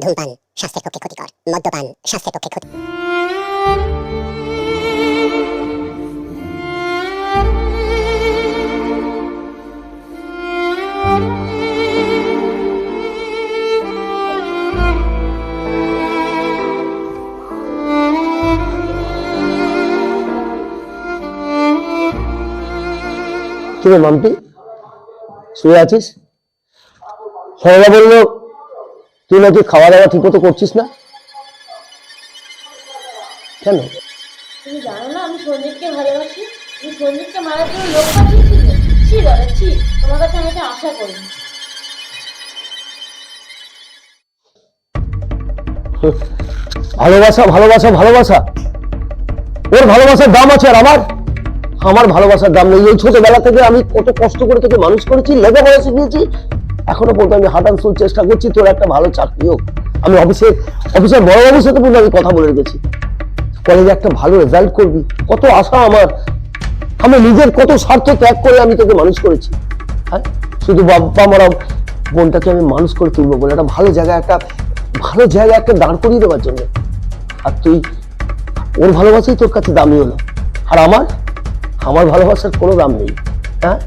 ধূমপান স্বাস্থ্যের পক্ষে ক্ষতিকর, মদ্যপান স্বাস্থ্যের পক্ষে ক্ষতি। কিরে মাম্পি, শুয়ে আছিস? সরলা বললো তুই নাকি খাওয়া দাওয়া ঠিক মতো করছিস না, কেন? তুমি জানো না আমি সন্দীপকে ভালোবাসি। তুমি সন্দীপকে মারার জন্য লোক পাঠিয়েছিলে। ছি দাদা ছি, তোমার কাছে আমি এটা আশা করিনি। ভালোবাসা ভালোবাসা ভালোবাসা, ওর ভালোবাসার দাম আছে আর আমার ভালোবাসার দাম নেই। এই ছোটবেলা থেকে আমি কত কষ্ট করে তোকে মানুষ করেছি, লেখাপড়া শিখিয়েছি, এখনো পর্যন্ত আমি হার্ট অ্যান্ড সোল চেষ্টা করছি তোর একটা ভালো চাকরি হোক। আমি অফিসের বড়বাবুর সাথে পর্যন্ত আমি কথা বলে রেখেছি, কলেজে একটা ভালো রেজাল্ট করবি, কত আশা আমার। আমি নিজের কত স্বার্থ ত্যাগ করে আমি তোকে মানুষ করেছি। হ্যাঁ, শুধু বাবা মারা বোনটাকে আমি মানুষ করে তুলবো বলে একটা ভালো জায়গায় একটা দাঁড় করিয়ে দেওয়ার জন্য। আর তুই ওর ভালোবাসাই তোর কাছে দামি হলো, আর আমার ভালোবাসার কোনো দাম নেই। হ্যাঁ,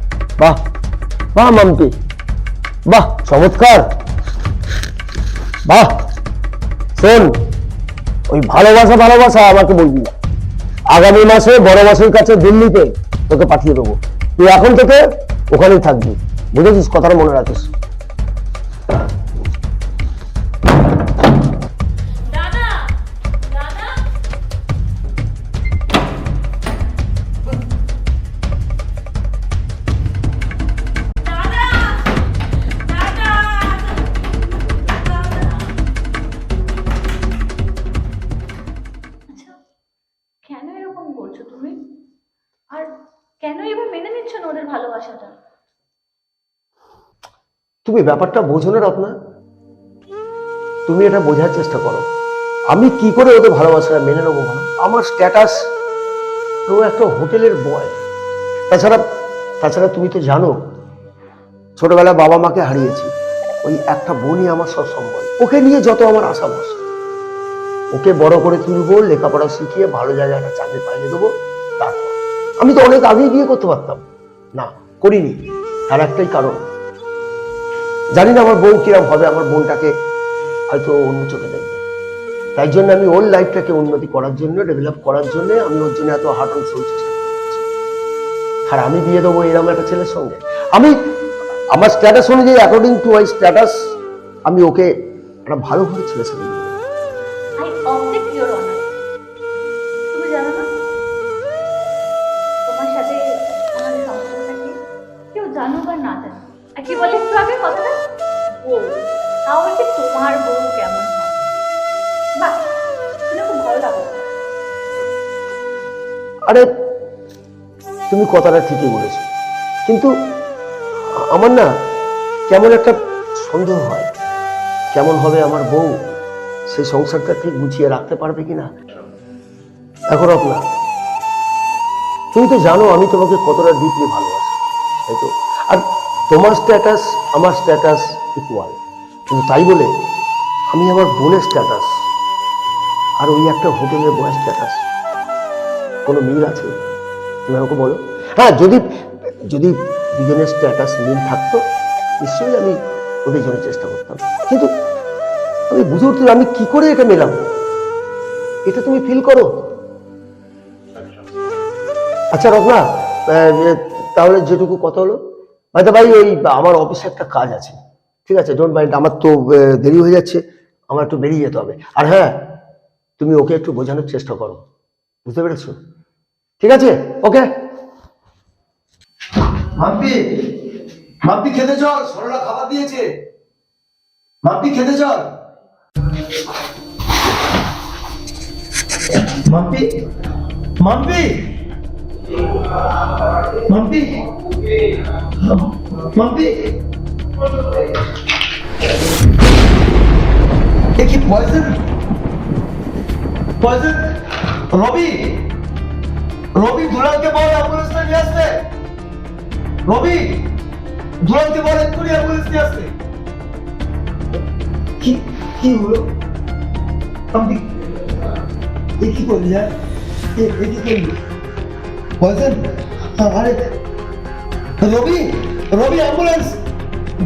বাহ বাহ মাম্পি, বাহ চমৎকার, বাহ। শোন, ওই ভালোবাসা আমাকে বলবি না। আগামী মাসে বড় মাসের কাছে দিল্লিতে তোকে পাঠিয়ে দেবো, তুই এখন থেকে ওখানেই থাকবি, বুঝেছিস? কথাটা মনে রাখিস। কেন এরকম করছো তুমি? আর কেন এবার মেনে নিচ্ছ না ওদের ভালোবাসাটা? তুমি ব্যাপারটা বোঝো না রত্না, তুমি এটা বোঝার চেষ্টা করো। আমি কি করে ওদের ভালোবাসাটা মেনে নেবো বলো? আমার স্ট্যাটাস, ও একটা হোটেলের বয়। তাছাড়া তুমি তো জানো ছোটবেলায় বাবা মাকে হারিয়েছি, ওই একটা বোনই আমার সব সম্বল। ওকে নিয়ে যত আমার আশা ভরসা, ওকে বড় করে তুলবো, লেখাপড়া শিখিয়ে ভালো জায়গায় একটা চাকরি পাইয়ে দেবো। তারপর আমি তো অনেক আগেই বিয়ে করতে পারতাম, না করিনি। তার একটাই কারণ, জানি না আমার বউ কিরম হবে, আমার বোনটাকে হয়তো অন্য চোখে দেখবে। তাই জন্য আমি ওর লাইফটাকে উন্নতি করার জন্য, ডেভেলপ করার জন্য আমি ওর জন্য এত হার্ট অ্যান্ড সোল চেষ্টা করছি। আর আমি বিয়ে দেবো এরকম একটা ছেলের সঙ্গে? আমার স্ট্যাটাস অনুযায়ী, অ্যাকর্ডিং টু মাই স্ট্যাটাস, আমি ওকে একটা ভালো ঘরের ছেলের সঙ্গে বিয়ে দেবো। I object your honour. তুমি জানো না তোমার সাথে আমাদের সম্পর্কটা কি? কেউ জানুক আর না জানুক, আর কি বলে একটু আগে কথাটা, বউ, তাও হচ্ছে তোমার বউ কেমন হয়। বাহ, শুনে খুব ভালো লাগলো। আরে তুমি কথাটা ঠিকই বলেছো, কিন্তু আমার না কেমন একটা সন্দেহ হয়, কেমন হবে আমার বউ, সেই সংসারটা ঠিক গুছিয়ে রাখতে পারবে কিনা। এখন আপনার, তুমি তো জানো আমি তোমাকে কতটা ডিপলি ভালোবাসি, তাই তো? আর তোমার স্ট্যাটাস আমার স্ট্যাটাস ইকুয়াল, কিন্তু তাই বলে আমি আমার বোনের স্ট্যাটাস আর ওই একটা হোটেলের বয়ের স্ট্যাটাস কোনো মিল আছে? তুমি আমাকে বলো। হ্যাঁ, যদি দুজনের স্ট্যাটাস মিল থাকতো নিশ্চয়ই আমি ওদের জন্য চেষ্টা করতাম, কিন্তু আমি বুঝে উঠতে আমি কি করে এটা মেলাবো, এটা তুমি ফিল করো। আচ্ছা রত্না, তাহলে যেটুকু কথা হলো, ভাই ওই আমার অফিসে একটা কাজ আছে, ঠিক আছে? ডোন্ট মাইন্ড, আমার তো দেরি হয়ে যাচ্ছে, আমার একটু বেরিয়ে যেতে হবে। আর হ্যাঁ, তুমি ওকে একটু বোঝানোর চেষ্টা করো, বুঝতে পেরেছো? ঠিক আছে, ওকে। মাম্পি খেতে চল, সরলা খাবার দিয়েছে। মাম্পি খেতে চল। মাম্পি মাম্পি মাম্পি মাম্পি, এ কি পয়জন? রবি দুলালকে বল অ্যাম্বুলেন্সটা নিয়ে আসতে। রবি দুলালকে বল এক্ষুনি অ্যাম্বুলেন্স নিয়ে আসতে। কি কি হলো? আমি এ কি করলি? হ্যাঁ এ কি করলি? বলছেন আরে রবি, রবি অ্যাম্বুলেন্স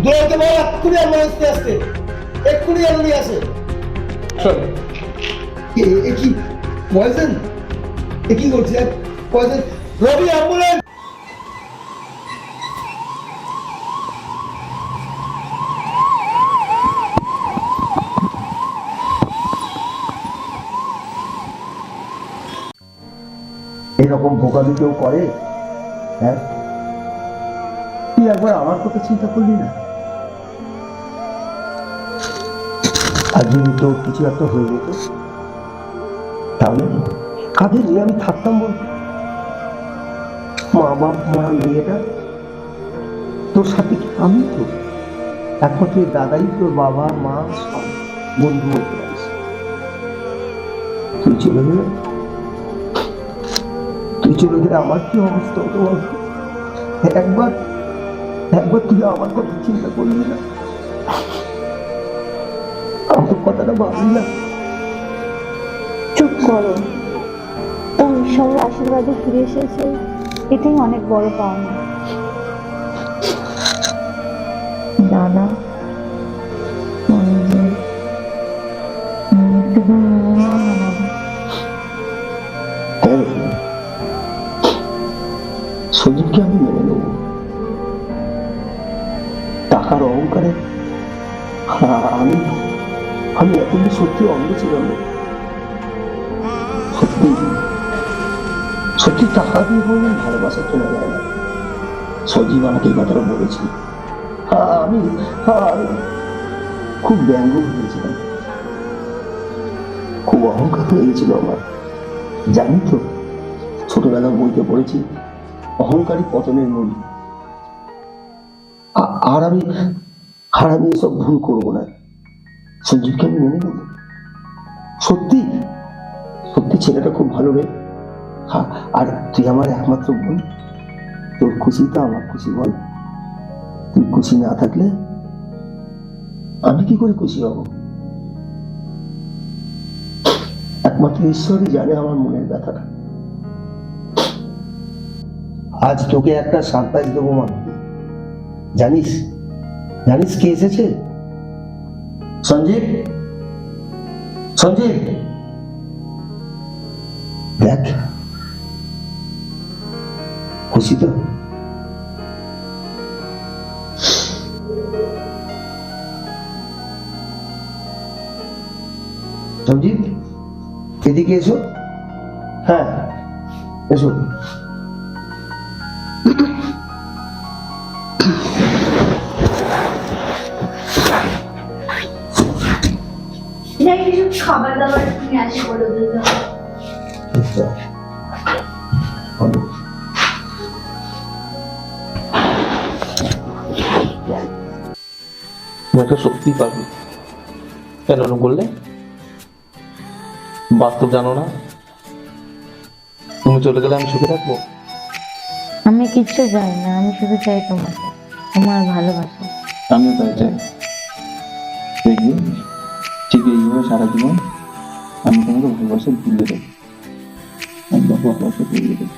দুলালকে বল এক্ষুনি অ্যাম্বুলেন্স নিয়ে আসতে, এক্ষুনি যেন নিয়ে আসে। এ কি পয়জন? এ কি করছে পয়জন? রবি অ্যাম্বুলেন্স! এরকম বোকামি কেউ করে? হ্যাঁ, তুই একবার আমার কথা চিন্তা করলি না? আর যদি তোর কিছু একটা হয়ে যেত, তাহলে কাদের নিয়ে আমি থাকতাম বল? মা বাপ মা মেয়েটা তোর সাথে কি আমি তো একমাত্র দাদাই তোর বাবা মা সব বন্ধু হতে পারিস। তুই চলে গেলে, তুই চলে গেলে আমার কি অবস্থা হতো বল? একবার একবার তুই আমার কথা চিন্তা করলি না? আমার কথাটা ভাবলি না? চুপ করো, ও ঈশ্বরের আশীর্বাদে ফিরে এসেছে, এটাই অনেক বড় পাওনা। দাদা সজীবকে আমি মেনে নেব। টাকার অহংকারে আমি আমি এতদিন সত্যি অন্ধ ছিলাম না। সত্যি সত্যি টাকা দিয়ে বললেন ভালোবাসা চলে যায় না। সজীব আমাকে এই কথাটা বলেছি। আমি আমি খুব ব্যঙ্গ হয়েছিলাম, খুব অহংকার হয়ে গেছিল আমার। জানি তো, ছোটবেলা বইতে পড়েছি অহংকারী পতনের মূল। আর আমি এসব ভুল করবো না। সঞ্জীবকে আমি মেনে নেব। সত্যি সত্যি ছেলেটা খুব ভালো রে। আর তুই আমার একমাত্র বোন, তোর খুশি তো আমার খুশি বল। তুই খুশি না থাকলে আমি কি করে খুশি হব? একমাত্র ঈশ্বরই জানে আমার মনের ব্যথাটা। আজ তোকে একটা সারপ্রাইজ দেবো মা। জানিস জানিস কে এসেছে? সঞ্জীব, সঞ্জীব দেখ, খুশি তো? সঞ্জীব এদিকে এসো। হ্যাঁ এসো। কিছু খাবার দাবার নিয়ে আসি বলে দিতে। একটা সত্যি পারবে কেন বললে? বাস্তব জানো না? তুমি চলে গেলে আমি সুখে থাকবো? আমি কিচ্ছু চাই না, আমি শুধু চাই তোমাকে, তোমার ভালোবাসা। আমিও তাই চাই। দেখবে ঠিক এইভাবে সারা জীবন আমি তোমাকে ভালোবাসা ভুলে দেবো, একদম ভালোবাসা ভুলে দেবো।